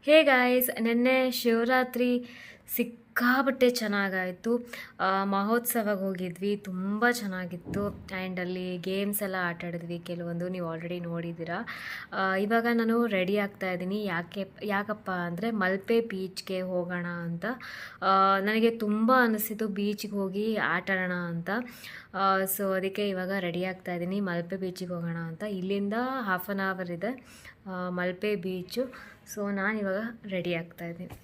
Hey guys, ನೆನ್ನೆ ಶಿವರಾತ್ರಿ ಸಿಕ್ಕಾಪಟ್ಟೆ ಚೆನ್ನಾಗಾಯಿತು. ಮಹೋತ್ಸವಕ್ಕೆ ಹೋಗಿದ್ವಿ, ತುಂಬ ಚೆನ್ನಾಗಿತ್ತು. ಆ್ಯಂಡ್ ಅಲ್ಲಿ ಗೇಮ್ಸ್ ಎಲ್ಲ ಆಟ ಆಡಿದ್ವಿ, ಕೆಲವೊಂದು ನೀವು ಆಲ್ರೆಡಿ ನೋಡಿದ್ದೀರಾ. ಇವಾಗ ನಾನು ರೆಡಿ ಆಗ್ತಾ ಇದ್ದೀನಿ. ಯಾಕಪ್ಪ ಅಂದರೆ ಮಲ್ಪೆ ಬೀಚ್ಗೆ ಹೋಗೋಣ ಅಂತ. ನನಗೆ ತುಂಬ ಅನಿಸಿತು ಬೀಚ್ಗೆ ಹೋಗಿ ಆಟ ಆಡೋಣ ಅಂತ. ಸೊ ಅದಕ್ಕೆ ಇವಾಗ ರೆಡಿ ಆಗ್ತಾ ಇದ್ದೀನಿ, ಮಲ್ಪೆ ಬೀಚಿಗೆ ಹೋಗೋಣ ಅಂತ. ಇಲ್ಲಿಂದ 1/2 ಅವರ್ ಇದೆ ಮಲ್ಪೆ ಬೀಚು. ಸೊ ನಾನಿವಾಗ ರೆಡಿ ಆಗ್ತಾಯಿದ್ದೀನಿ.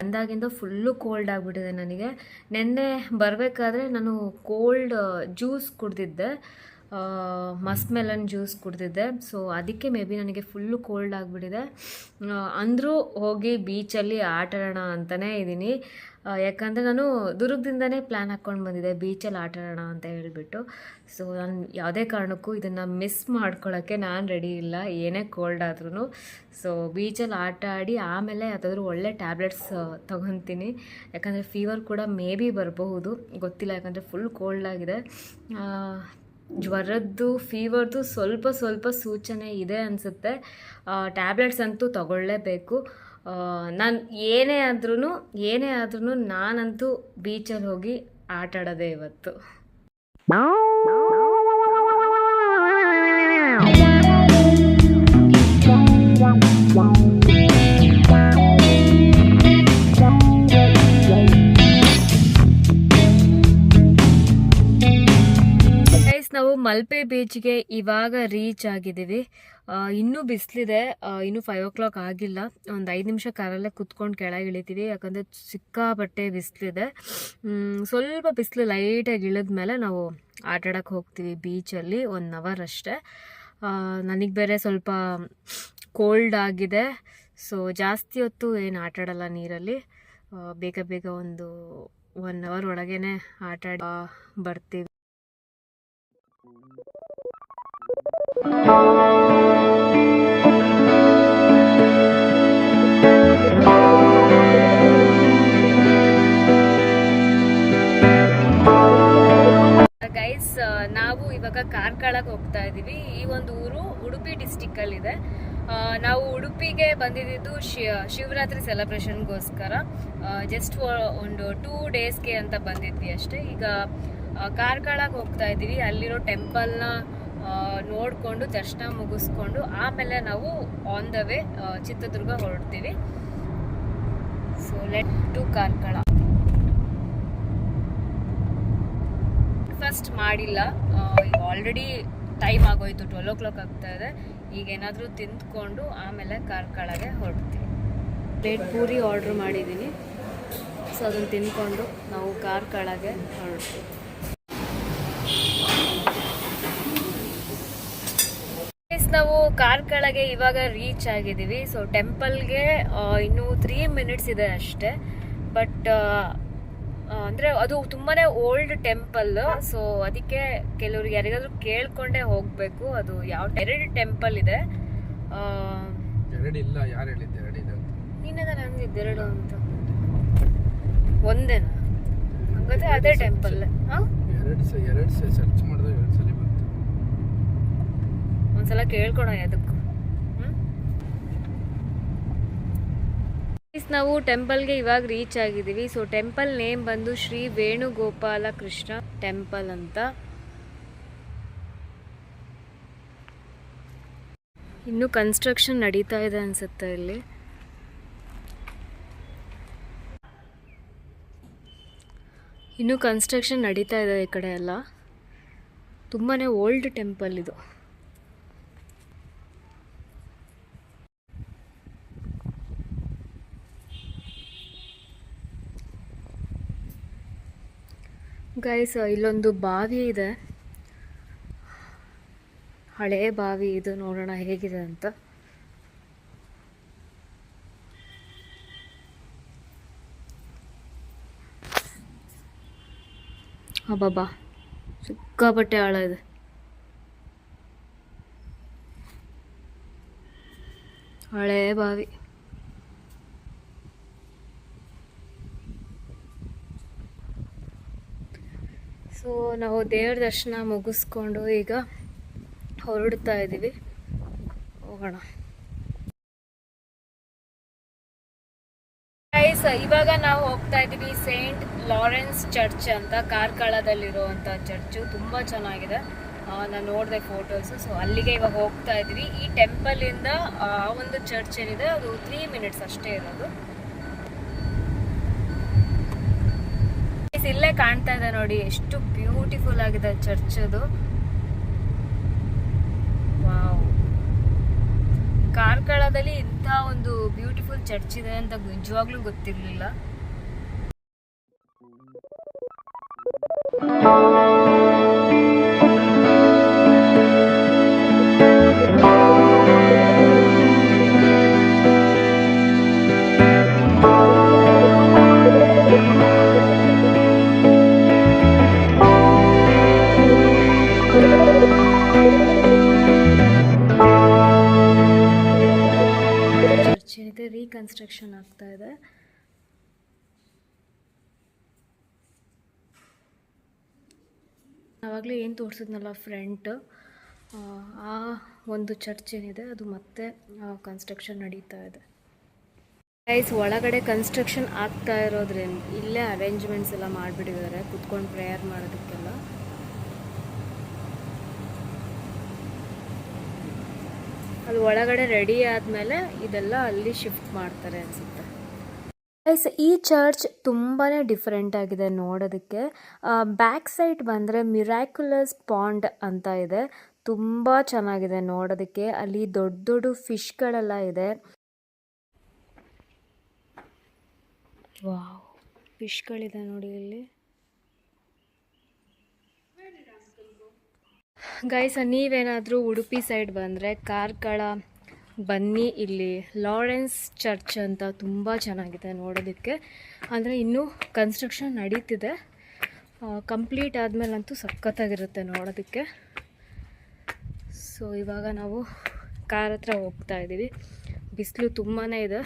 ಅಂದಾಗಿಂದ ಫುಲ್ಲು ಕೋಲ್ಡ್ ಆಗಿಬಿಟ್ಟಿದೆ ನನಗೆ. ನೆನ್ನೆ ಬರಬೇಕಾದ್ರೆ ನಾನು ಕೋಲ್ಡ್ ಜ್ಯೂಸ್ ಕುಡಿದಿದ್ದೆ, ಮಸ್ಕ್ ಮೆಲನ್ ಜ್ಯೂಸ್ ಕುಡಿದಿದ್ದೆ. ಸೊ ಅದಕ್ಕೆ ಮೇ ಬಿ ನನಗೆ ಫುಲ್ಲು ಕೋಲ್ಡ್ ಆಗಿಬಿಟ್ಟಿದೆ. ಅಂದರೂ ಹೋಗಿ ಬೀಚಲ್ಲಿ ಆಟ ಆಡೋಣ ಅಂತಲೇ ಇದ್ದೀನಿ. ಯಾಕಂದರೆ ನಾನು ದುರ್ಗದಿಂದನೇ ಪ್ಲ್ಯಾನ್ ಹಾಕ್ಕೊಂಡು ಬಂದಿದ್ದೆ ಬೀಚಲ್ಲಿ ಆಟ ಆಡೋಣ ಅಂತ ಹೇಳಿಬಿಟ್ಟು. ಸೊ ನಾನು ಯಾವುದೇ ಕಾರಣಕ್ಕೂ ಇದನ್ನು ಮಿಸ್ ಮಾಡ್ಕೊಳ್ಳೋಕ್ಕೆ ನಾನು ರೆಡಿ ಇಲ್ಲ, ಏನೇ ಕೋಲ್ಡ್ ಆದ್ರೂ. ಸೊ ಬೀಚಲ್ಲಿ ಆಟ ಆಡಿ ಆಮೇಲೆ ಯಾವುದಾದ್ರೂ ಒಳ್ಳೆ ಟ್ಯಾಬ್ಲೆಟ್ಸ್ ತೊಗೊತೀನಿ. ಯಾಕಂದರೆ ಫೀವರ್ ಕೂಡ ಮೇ ಬಿ ಬರಬಹುದು, ಗೊತ್ತಿಲ್ಲ. ಯಾಕಂದರೆ ಫುಲ್ ಕೋಲ್ಡ್ ಆಗಿದೆ. ಜ್ವರದ್ದು ಫೀವರ್ದು ಸ್ವಲ್ಪ ಸೂಚನೆ ಇದೆ ಅನಿಸುತ್ತೆ. ಟ್ಯಾಬ್ಲೆಟ್ಸ್ ಅಂತೂ ತಗೊಳ್ಳೇಬೇಕು. ನಾನು ಏನೇ ಆದ್ರೂ ನಾನಂತೂ ಬೀಚಲ್ಲಿ ಹೋಗಿ ಆಟ ಆಡೋದೇ ಇವತ್ತು. ನಾವು ಮಲ್ಪೆ ಬೀಚ್ಗೆ ಇವಾಗ ರೀಚ್ ಆಗಿದ್ದೀವಿ. ಇನ್ನೂ ಬಿಸಿಲಿದೆ, ಇನ್ನೂ 5 o'clock ಆಗಿಲ್ಲ. ಒಂದು 5 ನಿಮಿಷ ಕಾರಲ್ಲೇ ಕುತ್ಕೊಂಡು ಕೆಳಗೆ ಇಳಿತೀವಿ, ಯಾಕಂದರೆ ಸಿಕ್ಕಾಪಟ್ಟೆ ಬಿಸಿಲಿದೆ. ಸ್ವಲ್ಪ ಬಿಸಿಲು ಲೈಟಾಗಿ ಇಳಿದ ಮೇಲೆ ನಾವು ಆಟ ಆಡೋಕ್ಕೆ ಹೋಗ್ತೀವಿ ಬೀಚಲ್ಲಿ. 1 hour ಅಷ್ಟೇ. ನನಗೆ ಬೇರೆ ಸ್ವಲ್ಪ ಕೋಲ್ಡ್ ಆಗಿದೆ. ಸೊ ಜಾಸ್ತಿ ಹೊತ್ತು ಏನು ಆಟ ಆಡಲ್ಲ ನೀರಲ್ಲಿ. ಬೇಗ ಒಂದು 1 hour ಒಳಗೇ ಆಟ ಆಡಿ ಬರ್ತೀವಿ. ಗೈಸ್, ನಾವು ಇವಾಗ ಕಾರ್ಕಳಕ್ಕೆ ಹೋಗ್ತಾ ಇದ್ದೀವಿ. ಈ ಒಂದು ಊರು ಉಡುಪಿ ಡಿಸ್ಟಿಕ್ಕಲ್ಲಿದೆ. ನಾವು ಉಡುಪಿಗೆ ಬಂದಿದ್ದು ಶಿವರಾತ್ರಿ ಸೆಲೆಬ್ರೇಷನ್ಗೋಸ್ಕರ. ಜಸ್ಟ್ ಒಂದು 2 ಡೇಸ್ಗೆ ಅಂತ ಬಂದಿದ್ವಿ ಅಷ್ಟೇ. ಈಗ ಕಾರ್ಕಳಕ್ಕೆ ಹೋಗ್ತಾ ಇದ್ದೀವಿ. ಅಲ್ಲಿರೋ ಟೆಂಪಲ್ನ ನೋಡಿಕೊಂಡು ದರ್ಶನ ಮುಗಿಸ್ಕೊಂಡು ಆಮೇಲೆ ನಾವು ಆನ್ ದ ವೇ ಚಿತ್ರದುರ್ಗ ಹೊರಡ್ತೀವಿ. So let to Karkala. First ಮಾಡಿಲ್ಲ, ಈಗ ಆಲ್ರೆಡಿ ಟೈಮ್ ಆಗೋಯ್ತು, 12 o'clock ಆಗ್ತಾ ಇದೆ. ಈಗ ಏನಾದರೂ ತಿಂದ್ಕೊಂಡು ಆಮೇಲೆ ಕಾರ್ಕಳಗೆ ಹೊರಡ್ತೀವಿ. ಪ್ಲೇಟ್ ಪೂರಿ ಆರ್ಡ್ರ್ ಮಾಡಿದ್ದೀನಿ. ಸೊ ಅದನ್ನು ತಿಂದ್ಕೊಂಡು ನಾವು ಕಾರ್ಕಳಗೆ ಹೊರಡ್ತೀವಿ. ನಾವು ಕಾರ್ಕಳಗೆ ಇವಾಗ ರೀಚ್ ಆಗಿದ್ದೀವಿ. ಸೊ ಟೆಂಪಲ್ಗೆ ಇನ್ನೂ 3 minutes ಇದೆ ಅಷ್ಟೇ. ಬಟ್ ಅಂದರೆ ಅದು ತುಂಬಾ ಓಲ್ಡ್ ಟೆಂಪಲ್. ಸೊ ಅದಕ್ಕೆ ಕೆಲವ್ರಿಗೆ ಯಾರಿಗಾದ್ರೂ ಕೇಳ್ಕೊಂಡೇ ಹೋಗಬೇಕು. ಅದು ಯಾವ 2 ಟೆಂಪಲ್ ಇದೆ. ನೀನೇ ಅಂದಿದ್ದು 2 ಅಂತ. ಒಂದೇನಾ? ಹಾಗಾದ್ರೆ ಅದೇ ಟೆಂಪಲ್. ಒಂದ್ಸಲ ಕೇಳ್ಕೊಳ ಅದಕ್ಕೂ. ನಾವು ಟೆಂಪಲ್ಗೆ ಇವಾಗ ರೀಚ್ ಆಗಿದ್ದೀವಿ. ಸೊ ಟೆಂಪಲ್ ನೇಮ್ ಬಂದು ಶ್ರೀ ವೇಣುಗೋಪಾಲ ಕೃಷ್ಣ ಟೆಂಪಲ್ ಅಂತ. ಇನ್ನು ಕನ್ಸ್ಟ್ರಕ್ಷನ್ ನಡೀತಾ ಇದೆ ಅನ್ಸುತ್ತೆ ಇಲ್ಲಿ. ಇನ್ನು ಕನ್ಸ್ಟ್ರಕ್ಷನ್ ನಡೀತಾ ಇದೆ ಈ ಕಡೆ ಎಲ್ಲ. ತುಂಬಾ ಓಲ್ಡ್ ಟೆಂಪಲ್ ಇದು. ಗೈಸ್, ಇಲ್ಲೊಂದು ಬಾವಿ ಇದೆ, ಹಳೇ ಬಾವಿ ಇದು. ನೋಡೋಣ ಹೇಗಿದೆ ಅಂತ. ಅಬ್ಬಬ್ಬಾ, ಸಿಕ್ಕಾಪಟ್ಟೆ ಆಳ ಇದೆ. ಹಳೇ ಬಾವಿ. ಸೊ ನಾವು ದೇವ್ರ ದರ್ಶನ ಮುಗಿಸ್ಕೊಂಡು ಈಗ ಹೊರಡ್ತಾ ಇದ್ದೀವಿ, ಹೋಗೋಣ. ಇವಾಗ ನಾವು ಹೋಗ್ತಾ ಇದ್ದೀವಿ ಸೇಂಟ್ ಲಾರೆನ್ಸ್ ಚರ್ಚ್ ಅಂತ ಕಾರ್ಕಳದಲ್ಲಿರುವಂಥ ಚರ್ಚು. ತುಂಬ ಚೆನ್ನಾಗಿದೆ, ನಾನು ನೋಡಿದೆ ಫೋಟೋಸು. ಸೊ ಅಲ್ಲಿಗೆ ಇವಾಗ ಹೋಗ್ತಾ ಇದ್ದೀವಿ. ಈ ಟೆಂಪಲಿಂದ ಆ ಒಂದು ಚರ್ಚ್ ಏನಿದೆ ಅದು 3 ಮಿನಿಟ್ಸ್ ಅಷ್ಟೇ ಇರೋದು. ಇಲ್ಲೇ ಕಾಣ್ತಾ ಇದೆ ನೋಡಿ, ಎಷ್ಟು ಬ್ಯೂಟಿಫುಲ್ ಆಗಿದೆ ಚರ್ಚ್ ಅದು. ವಾವ್, ಕಾರ್ಕಳದಲ್ಲಿ ಇಂಥ ಒಂದು ಬ್ಯೂಟಿಫುಲ್ ಚರ್ಚ್ ಇದೆ ಅಂತ ನಿಜವಾಗ್ಲೂ ಗೊತ್ತಿರಲಿಲ್ಲ. ಏನಿದೆ ರೀಕನ್ಸ್ಟ್ರಕ್ಷನ್ ಆಗ್ತಾ ಇದೆ. ಆವಾಗಲೇ ಏನು ತೋರಿಸಿದ್ನಲ್ಲ ಫ್ರಂಟ್, ಆ ಒಂದು ಚರ್ಚ್ ಏನಿದೆ ಅದು ಮತ್ತೆ ಕನ್ಸ್ಟ್ರಕ್ಷನ್ ನಡೀತಾ ಇದೆ. ಗೈಸ್, ಒಳಗಡೆ ಕನ್ಸ್ಟ್ರಕ್ಷನ್ ಆಗ್ತಾ ಇರೋದ್ರಿಂದ ಇಲ್ಲೇ ಅರೇಂಜ್ಮೆಂಟ್ಸ್ ಎಲ್ಲ ಮಾಡಿಬಿಟ್ಟಿದ್ದಾರೆ ಕುತ್ಕೊಂಡು ಪ್ರೇಯರ್ ಮಾಡೋದಕ್ಕೆಲ್ಲ. ಅದು ಒಳಗಡೆ ರೆಡಿ ಆದಮೇಲೆ ಇದೆಲ್ಲ ಅಲ್ಲಿ ಶಿಫ್ಟ್ ಮಾಡ್ತಾರೆ ಅನಿಸುತ್ತೆ. ಗೈಸ್, ಈ ಚರ್ಚ್ ತುಂಬಾ ಡಿಫ್ರೆಂಟ್ ಆಗಿದೆ ನೋಡೋದಕ್ಕೆ. ಬ್ಯಾಕ್ ಸೈಡ್ ಬಂದರೆ ಮಿರಾಕ್ಯುಲಸ್ ಪಾಂಡ್ ಅಂತ ಇದೆ, ತುಂಬ ಚೆನ್ನಾಗಿದೆ ನೋಡೋದಕ್ಕೆ. ಅಲ್ಲಿ ದೊಡ್ಡ ದೊಡ್ಡ ಫಿಶ್ಗಳೆಲ್ಲ ಇದೆ. ವಾವ್, ಫಿಶ್ಗಳಿದೆ ನೋಡಿ ಇಲ್ಲಿ. ಗೈಸ್, ನೀವೇನಾದರೂ ಉಡುಪಿ ಸೈಡ್ ಬಂದರೆ ಕಾರ್ಕಳ ಬನ್ನಿ. ಇಲ್ಲಿ ಲಾರೆನ್ಸ್ ಚರ್ಚ್ ಅಂತ ತುಂಬ ಚೆನ್ನಾಗಿದೆ ನೋಡೋದಕ್ಕೆ. ಅಂದರೆ ಇನ್ನೂ ಕನ್ಸ್ಟ್ರಕ್ಷನ್ ನಡೀತಿದೆ, ಕಂಪ್ಲೀಟ್ ಆದಮೇಲಂತೂ ಸಖತ್ತಾಗಿರುತ್ತೆ ನೋಡೋದಕ್ಕೆ. ಸೊ ಇವಾಗ ನಾವು ಕಾರ್ ಹತ್ರ ಹೋಗ್ತಾ ಇದ್ದೀವಿ. ಬಿಸಿಲು ತುಂಬಾ ಇದೆ.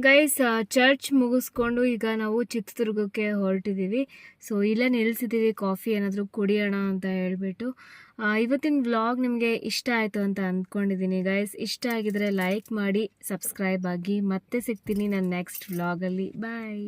ಗೈಸ್, ಚರ್ಚ್ ಮುಗಿಸ್ಕೊಂಡು ಈಗ ನಾವು ಚಿತ್ರದುರ್ಗಕ್ಕೆ ಹೊರಟಿದ್ದೀವಿ. ಸೊ ಇಲ್ಲೇ ನಿಲ್ಲಿಸಿದ್ದೀವಿ, ಕಾಫಿ ಏನಾದರೂ ಕುಡಿಯೋಣ ಅಂತ ಹೇಳ್ಬಿಟ್ಟು. ಇವತ್ತಿನ ವ್ಲಾಗ್ ನಿಮಗೆ ಇಷ್ಟ ಆಯಿತು ಅಂತ ಅಂದ್ಕೊಂಡಿದ್ದೀನಿ ಗೈಸ್. ಇಷ್ಟ ಆಗಿದರೆ ಲೈಕ್ ಮಾಡಿ, ಸಬ್ಸ್ಕ್ರೈಬ್ ಆಗಿ. ಮತ್ತೆ ಸಿಗ್ತೀನಿ ನನ್ನ ನೆಕ್ಸ್ಟ್ ವ್ಲಾಗಲ್ಲಿ. ಬಾಯ್.